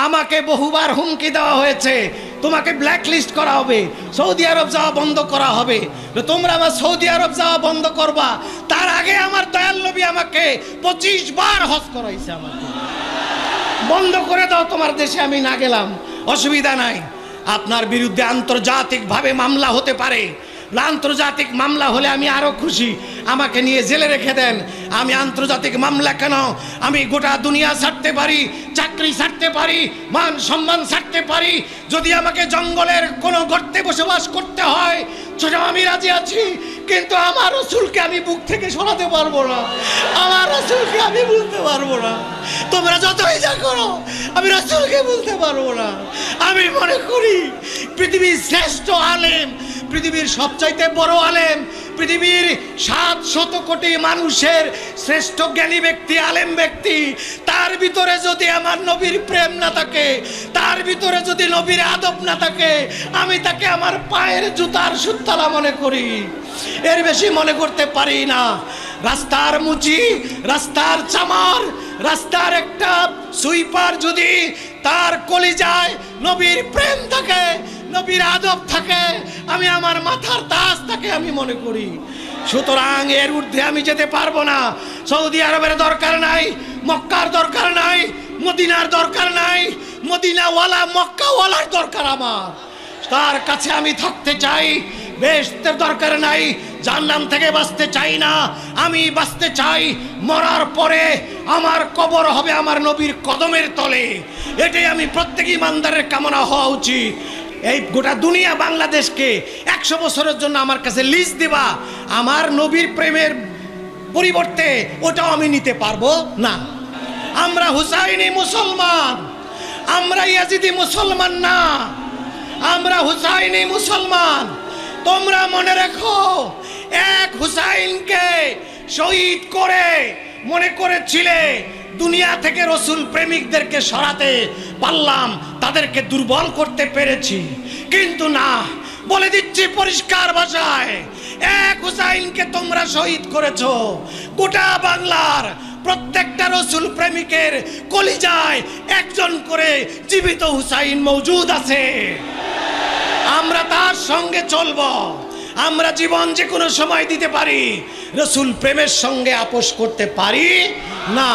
আমাকে বহুবার হুমকি দেওয়া হয়েছে, তোমাকে ব্ল্যাকলিস্ট করা হবে, সৌদি আরব যাওয়া বন্ধ করা হবে। তোমরা আমার সৌদি আরব যাওয়া বন্ধ করবা, তার আগে আমার দয়াল নবী আমাকে 25 বার হজ করাইছে। আমাকে বন্ধ করে দাও, তোমার দেশে আমি না গেলাম, অসুবিধা নাই। আপনার বিরুদ্ধে আন্তর্জাতিকভাবে মামলা হতে পারে, আন্তর্জাতিক মামলা হলে আমি আরো খুশি, আমাকে নিয়ে জেলে রেখে দেন। আমি আন্তর্জাতিক মামলা কেন, আমি গোটা দুনিয়া ছাড়তে পারি, চাকরি ছাড়তে পারি, মান সম্মান ছাড়তে পারি। যদি আমাকে জঙ্গলের কোনো গর্তে বসবাস করতে হয় সেটা আমি রাজি আছি, কিন্তু আমার রাসূলকে আমি বুক থেকে সরাতে পারবো না, আমার রাসূলকে আমি বলতে পারবো না। তোমরা যতই যা করো, আমি রাসূলকে বলতে পারবো না। আমি মনে করি পৃথিবীর শ্রেষ্ঠ আলেম, পৃথিবীর সবচাইতে বড় আলেম, পৃথিবীর 700 কোটি মানুষের শ্রেষ্ঠ জ্ঞানী ব্যক্তি, আলেম ব্যক্তি, তার ভিতরে যদি আমার নবীর প্রেম না থাকে, তার ভিতরে যদি নবীর আদব না থাকে, আমি তাকে আমার পায়ের জুতার সুতলা মনে করি, এর বেশি মনে করতে পারি না। রাস্তার মুচি, রাস্তার চামার, রাস্তার একটা সুইপার যদি তার কলিজায় নবীর প্রেম থাকে, নবীর আদব থাকে, আমি আমার মাথার তাজ তাকে আমি মনে করি। সুতরাং এর ঊর্ধ্বে আমি যেতে পারবো না। সৌদি আরবের দরকার নাই, মক্কার দরকার নাই, মদিনার দরকার নাই, মদিনাওয়ালা মক্কাওয়ালার দরকার আমার। তার কাছে আমি থাকতে চাই। বেহেশতের দরকার নাই, জাহান্নাম থেকে বাঁচতে চাই না, আমি বাঁচতে চাই মরার পরে আমার কবর হবে আমার নবীর কদমের তলে। এটাই আমি প্রত্যেক ইমানদারের কামনা হওয়া উচিত। এই গোটা দুনিয়া বাংলাদেশকে 100 বছরের জন্য আমার কাছে লিজ দিবা, আমার নবীর প্রেমের পরিবর্তে ওটাও আমি নিতে পারবো না। আমরা হুসাইনি মুসলমান, আমরা ইয়াজিদি মুসলমান না, আমরা হুসাইনি মুসলমান। তোমরা মনে রেখো, এক হুসাইনকে শহীদ করে মনে করেছিলে দুনিয়া থেকে রসুল প্রেমিকদেরকে সরাতে পারলাম, তাদেরকে দুর্বল করতে পেরেছি, কিন্তু না, বলে দিচ্ছি পরিষ্কার ভাষায়, এক হুসাইনকে তোমরা শহীদ করেছো। গোটা বাংলার প্রত্যেকটা রসুল প্রেমিকের কলিজায় একজন করে জীবিত হুসাইন মওজুদ আছে। আমরা তার সঙ্গে চলবো। আমরা জীবন যে কোনো সময় দিতে পারি, রসুল প্রেমের সঙ্গে আপোষ করতে পারি না।